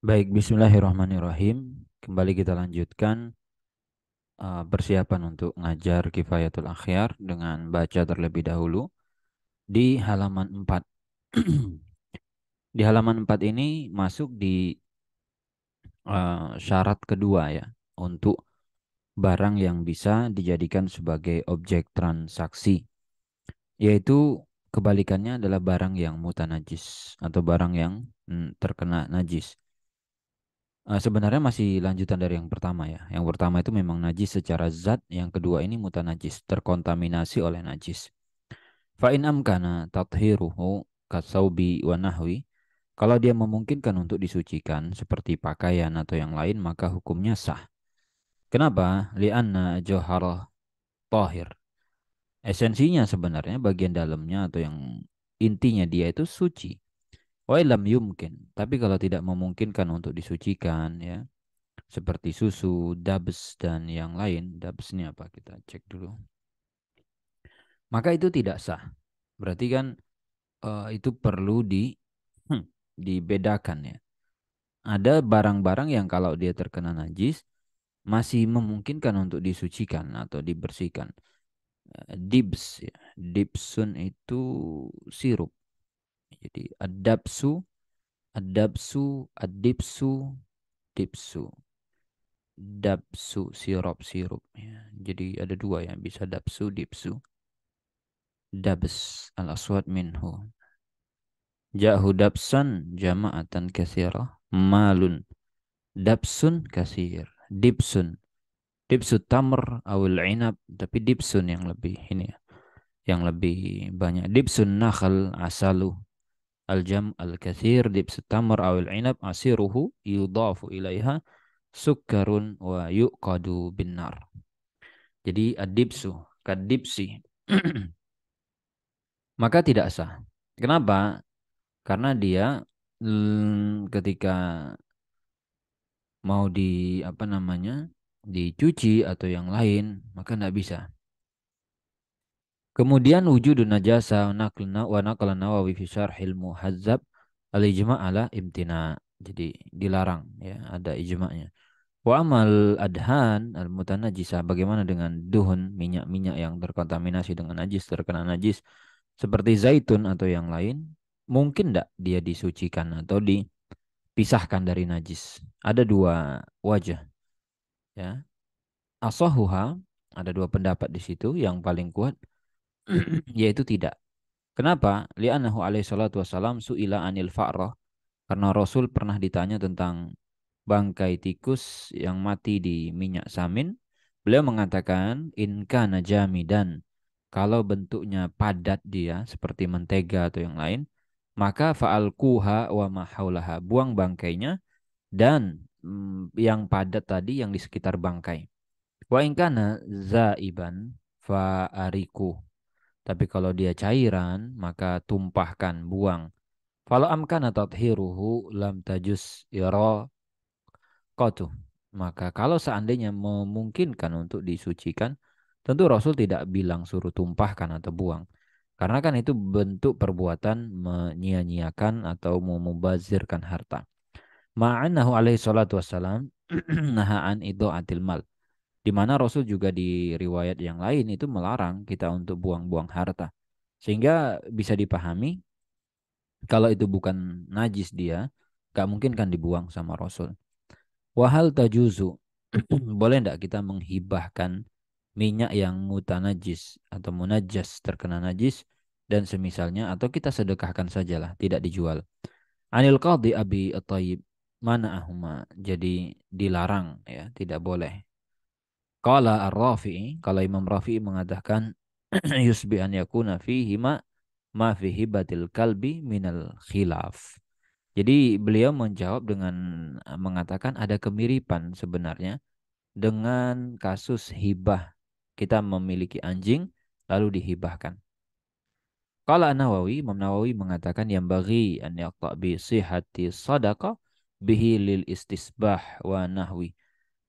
Baik, bismillahirrahmanirrahim. Kembali kita lanjutkan persiapan untuk ngajar Kifayatul Akhyar dengan baca terlebih dahulu di halaman 4. Di halaman 4 ini masuk di syarat kedua ya, untuk barang yang bisa dijadikan sebagai objek transaksi, yaitu kebalikannya adalah barang yang mutanajis atau barang yang terkena najis. Sebenarnya masih lanjutan dari yang pertama ya. Yang pertama itu memang najis secara zat, yang kedua ini mutanajis, terkontaminasi oleh najis. Fa in amkana tathiruhu kasaubi wa nahwi. Kalau dia memungkinkan untuk disucikan seperti pakaian atau yang lain, maka hukumnya sah. Kenapa? Li'anna jauharah tahir. Esensinya sebenarnya bagian dalamnya atau yang intinya dia itu suci. Wa ilam yumkin. Tapi kalau tidak memungkinkan untuk disucikan ya, seperti susu, dabs dan yang lain. Dabs ini apa? Kita cek dulu. Maka itu tidak sah. Berarti kan itu perlu dibedakan ya. Ada barang-barang yang kalau dia terkena najis masih memungkinkan untuk disucikan atau dibersihkan. Dibs ya. Dibsun itu sirup. Jadi adabsu, adibsu, dibsu. Dabsu, sirup ya. Jadi ada dua yang bisa dabsu, dibsu. Dabs al-aswad minhu. Ja'hu dabsan jama'atan katsirah. Malun. Dabsun katsir. Dibsun. Dibsu tamr awil inab. Tapi dibsun yang lebih ini ya. Yang lebih banyak. Dibsun nakhal asalu. Al-jam al-kathir. Dibsu tamr awil inab. Asiruhu yudafu ilaiha. Sukkarun wa yuqadu bin nar. Jadi adibsu. Kadibsi. Maka tidak sah. Kenapa? Karena dia ketika mau di apa namanya dicuci atau yang lain maka tidak bisa. Kemudian wujudun najasa wa naqla Nawawi fi syarhil muhazzab al-ijma' ala imtina. Jadi dilarang ya, ada ijma'nya. Wa amal adhan al-mutanajjisa, bagaimana dengan duhun, minyak-minyak yang terkontaminasi dengan najis, terkena najis seperti zaitun atau yang lain, mungkin tidak dia disucikan atau dipisahkan dari najis? Ada dua wajah ya. Asahuha, ada dua pendapat di situ. Yang paling kuat yaitu tidak. Kenapa? Li'annahu alaihi salatu wassalam su'ila anil fa'rah. Karena Rasul pernah ditanya tentang bangkai tikus yang mati di minyak samin. Beliau mengatakan, in kana jamidan, kalau bentuknya padat dia seperti mentega atau yang lain, maka fa'alquha wa ma haulaha, buang bangkainya dan yang padat tadi yang di sekitar bangkai. Wa in kana zaiban fa'ariku, tapi kalau dia cairan maka tumpahkan, buang. Kalau amkana tathiruhu lam tajus iraqatuh. Maka kalau seandainya memungkinkan untuk disucikan, tentu Rasul tidak bilang suruh tumpahkan atau buang. Karena kan itu bentuk perbuatan menyia-nyiakan atau memubazirkan harta. Ma'anahu alaihi salatu wassalam nahaan idha'atil mal. Di mana Rasul juga di riwayat yang lain itu melarang kita untuk buang-buang harta. Sehingga bisa dipahami kalau itu bukan najis dia, gak mungkin kan dibuang sama Rasul. Wahal tajuzu, boleh ndak kita menghibahkan minyak yang mutanajis atau munajjas, terkena najis dan semisalnya, atau kita sedekahkan sajalah, tidak dijual. Anil qadhi Abi At-Thayyib, mana ahuma, jadi dilarang ya, tidak boleh. Qala Ar-Rafi'i, kalau Imam Rafi'i mengatakan yusbi an yakuna fihi ma fi hibatil kalbi minal khilaf. Jadi beliau menjawab dengan mengatakan ada kemiripan sebenarnya dengan kasus hibah. Kita memiliki anjing lalu dihibahkan. Qala Nawawi, Imam Nawawi mengatakan yang bagi an yaqta bi sihhati sadaqah bihi lil istisbah wa nahwi.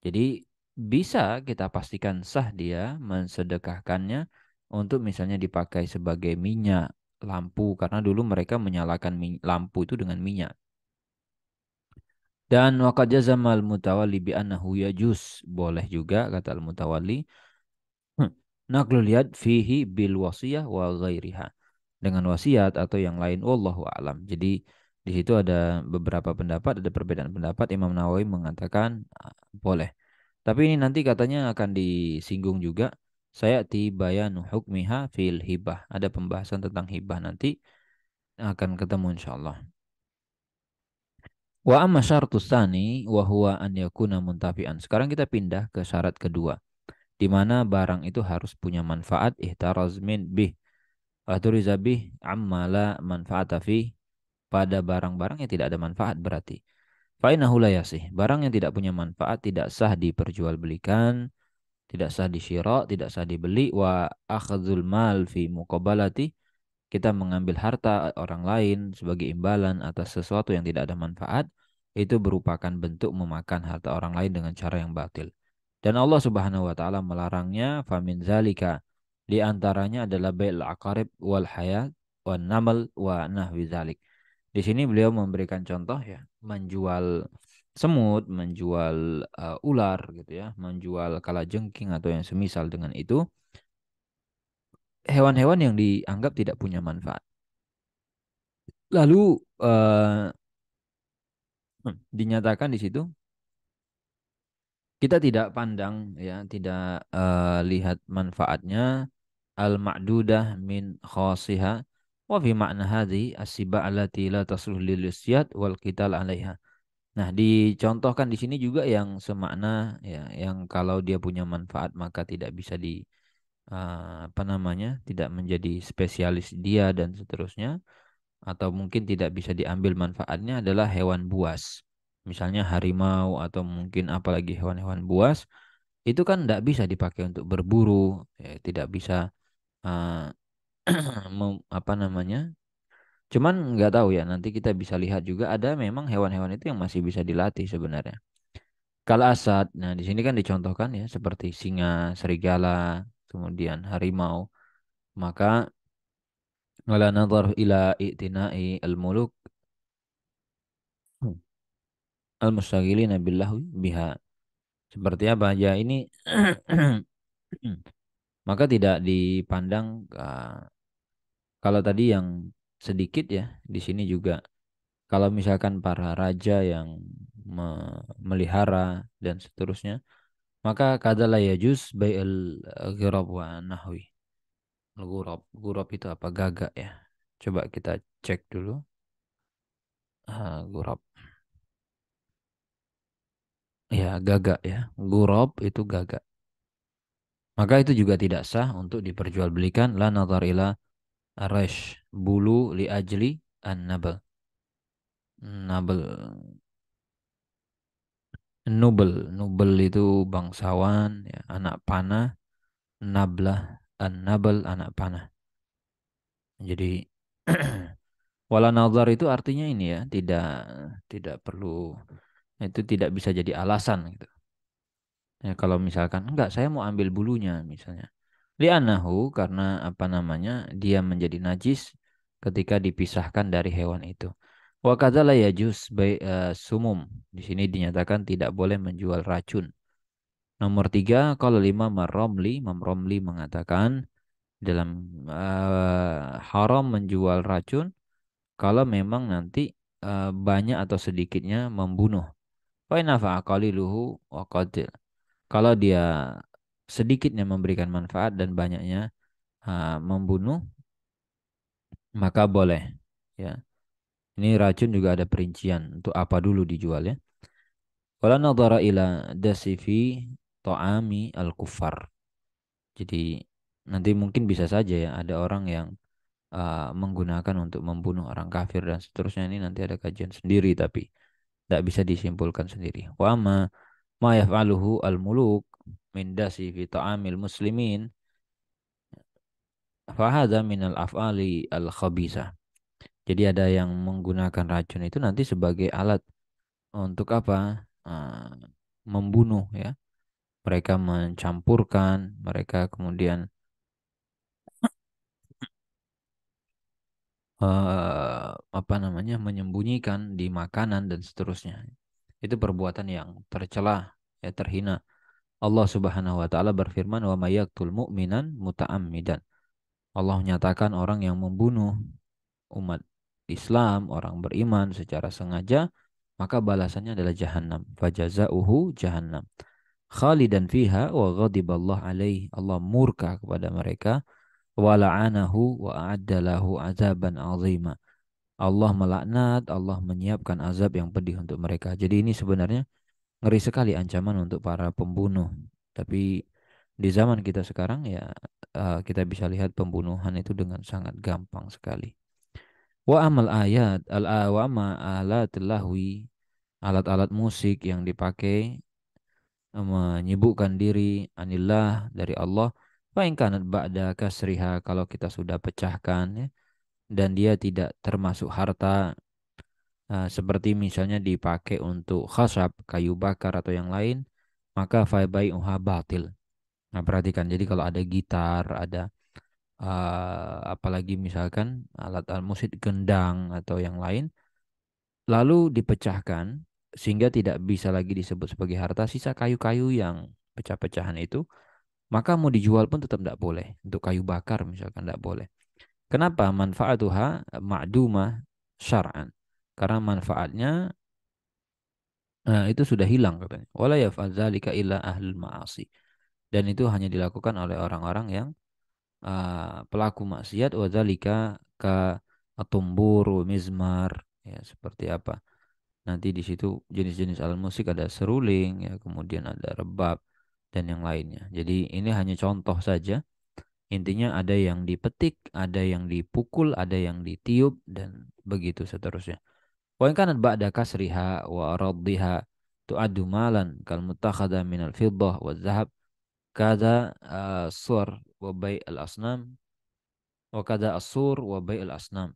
Jadi bisa kita pastikan sah dia mensedekahkannya untuk misalnya dipakai sebagai minyak lampu, karena dulu mereka menyalakan lampu itu dengan minyak. Dan waqad jazama al-mutawalli bi annahu yajuz, boleh juga kata al-mutawalli. Naqlul yad fihi bil wasiyah wa ghairiha. Dengan wasiat atau yang lain wallahu alam. Jadi di situ ada beberapa pendapat, ada perbedaan pendapat. Imam Nawawi mengatakan boleh. Tapi ini nanti katanya akan disinggung juga. Saya tibayanu hukmiha fil hibah. Ada pembahasan tentang hibah nanti akan ketemu insyaallah. Wa amma syartus tsani wa huwa an yakuna muntafi'an. Sekarang kita pindah ke syarat kedua, di mana barang itu harus punya manfaat ihtaraz min bih wa turiza bih amma la manfaata fi, pada barang-barang yang tidak ada manfaat berarti. Fa innahu la yasih. Barang yang tidak punya manfaat tidak sah diperjualbelikan, tidak sah disyira, tidak sah dibeli. Wa akhadzul mal fi muqabalati, kita mengambil harta orang lain sebagai imbalan atas sesuatu yang tidak ada manfaat, itu merupakan bentuk memakan harta orang lain dengan cara yang batil. Dan Allah Subhanahu wa taala melarangnya, famin zalika, di antaranya adalah bai'ul aqarib wal hayat wan namal wa nahwi zalik. Di sini beliau memberikan contoh ya, menjual semut, menjual ular gitu ya, menjual kalajengking atau yang semisal dengan itu, hewan-hewan yang dianggap tidak punya manfaat. Lalu dinyatakan di situ kita tidak pandang ya, tidak lihat manfaatnya al-ma'dudah min khasiha wa fi ma'na hadhi as-siba allati la tasluh lil isyad wal qital 'alaiha. Nah, dicontohkan di sini juga yang semakna ya, yang kalau dia punya manfaat maka tidak bisa apa namanya, tidak menjadi spesialis dia dan seterusnya, atau mungkin tidak bisa diambil manfaatnya adalah hewan buas. Misalnya harimau atau mungkin apalagi hewan-hewan buas itu kan tidak bisa dipakai untuk berburu, ya, tidak bisa uh, apa namanya. Cuman nggak tahu ya, nanti kita bisa lihat juga ada memang hewan-hewan itu yang masih bisa dilatih sebenarnya. Kal asad, nah di sini kan dicontohkan ya seperti singa, serigala, kemudian harimau. Maka wala nadhar ila i'tina'i al-muluk al-mustaghilina billahu biha. Seperti apa ya ini? Maka tidak dipandang kalau tadi yang sedikit ya, di sini juga kalau misalkan para raja yang melihara dan seterusnya, maka kadalah yajuz bai'il ghirab wa nahwi. Ghurab, ghurab itu apa? Gagak ya. Coba kita cek dulu. Ghurab. Ya, gagak ya. Ghurab itu gagak. Maka itu juga tidak sah untuk diperjualbelikan, la nazar ila arash, bulu li ajli an-nabal. Nabal, nubel, nubel itu bangsawan ya, anak panah, nablah, an-nabal anak panah. Jadi wala nazar itu artinya ini ya, tidak tidak perlu, itu tidak bisa jadi alasan gitu. Ya, kalau misalkan enggak, saya mau ambil bulunya misalnya. Li'annahu, karena apa namanya, dia menjadi najis ketika dipisahkan dari hewan itu. Wa kadzala yajuz sumum. Di sini dinyatakan tidak boleh menjual racun. Nomor tiga, kalau lima marromli, Imam Romli mengatakan dalam haram menjual racun kalau memang nanti banyak atau sedikitnya membunuh. Fa in nafa'a qaliluhu wa qatil. Kalau dia sedikitnya memberikan manfaat dan banyaknya membunuh, maka boleh. Ya, ini racun juga ada perincian untuk apa dulu dijual ya. Wala nadhara ila dasifi ta'ami al-kuffar. Jadi nanti mungkin bisa saja ya ada orang yang menggunakan untuk membunuh orang kafir dan seterusnya, ini nanti ada kajian sendiri tapi tidak bisa disimpulkan sendiri. Wa ma yaf'aluhu al-muluk min dasifi ta'amil muslimin fahadha minal af'ali al-khabisah. Jadi ada yang menggunakan racun itu nanti sebagai alat untuk apa? Membunuh ya. Mereka mencampurkan, mereka kemudian apa namanya? Menyembunyikan di makanan dan seterusnya. Itu perbuatan yang tercela, ya terhina. Allah Subhanahu wa taala berfirman, "Wa may yaqtul mu'minan muta'ammidan." Allah menyatakan orang yang membunuh umat Islam, orang beriman secara sengaja, maka balasannya adalah jahanam. Fajazauhu jahannam. Khalidan fiha wa ghadiballahu alaihi. Allah murka kepada mereka wa la'anahu wa a'adda lahu azaban azima. Allah melaknat, Allah menyiapkan azab yang pedih untuk mereka. Jadi ini sebenarnya ngeri sekali ancaman untuk para pembunuh. Tapi di zaman kita sekarang ya kita bisa lihat pembunuhan itu dengan sangat gampang sekali. Wa amal ayat wa ama alatil lahwi, alat-alat musik yang dipakai menyibukkan diri anillah dari Allah, fa in kanat ba'da kasriha, kalau kita sudah pecahkan ya, dan dia tidak termasuk harta, seperti misalnya dipakai untuk khasab, kayu bakar atau yang lain, maka fa bai'uha batil. Nah, perhatikan, jadi kalau ada gitar, ada apalagi misalkan alat-alat musik gendang atau yang lain, lalu dipecahkan sehingga tidak bisa lagi disebut sebagai harta, sisa kayu-kayu yang pecah-pecahan itu, maka mau dijual pun tetap tidak boleh. Untuk kayu bakar misalkan tidak boleh. Kenapa? Manfaatuha ma'dumah syar'an. Karena manfaatnya itu sudah hilang katanya. Wala yaf'al dzalika illa ahlul ma'asi. Dan itu hanya dilakukan oleh orang-orang yang pelaku maksiat, wa dzalika ka atumbur wa mizmar, ya seperti apa? Nanti di situ jenis-jenis alat musik ada seruling, ya, kemudian ada rebab dan yang lainnya. Jadi ini hanya contoh saja. Intinya ada yang dipetik, ada yang dipukul, ada yang ditiup dan begitu seterusnya. Wa in kanat ba'da kasriha wa raddiha tu'addu malan kal mutakhadha min al-fiddah wa dhahab kada sur wa bai' al-asnam wa kada asur wa bai' al-asnam.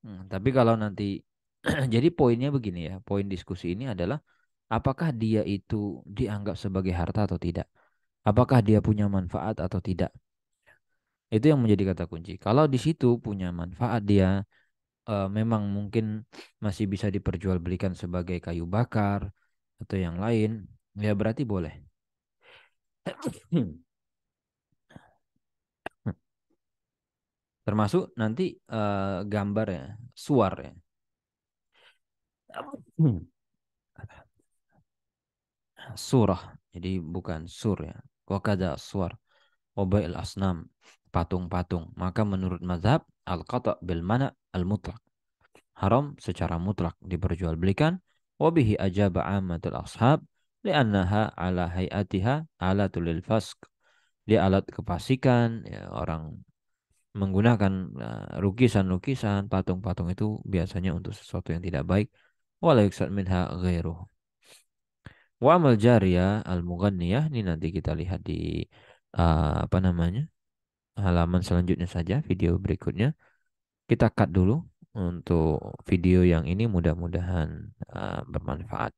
Tapi kalau nanti jadi poinnya begini ya, poin diskusi ini adalah apakah dia itu dianggap sebagai harta atau tidak? Apakah dia punya manfaat atau tidak? Itu yang menjadi kata kunci. Kalau di situ punya manfaat, dia memang mungkin masih bisa diperjualbelikan sebagai kayu bakar atau yang lain, ya berarti boleh. Termasuk nanti gambar ya, suar ya. Surah. Jadi bukan sur ya. Wakada suar. Wabail asnam. Patung-patung. Maka menurut mazhab al-qata' bil mana' al-mutlaq. Haram secara mutlak diperjualbelikan. Wabihi ajaba ammatul ashab. Liannaha ala hayatiha alatul lil fasq. Dia alat kefasikan. Ya, orang menggunakan lukisan-lukisan, patung-patung itu biasanya untuk sesuatu yang tidak baik. Wala yuksad minha ghairuh. Wa amal jariyah al-mughanniyah, ini nanti kita lihat di apa namanya, halaman selanjutnya saja, video berikutnya. Kita cut dulu untuk video yang ini, mudah-mudahan bermanfaat.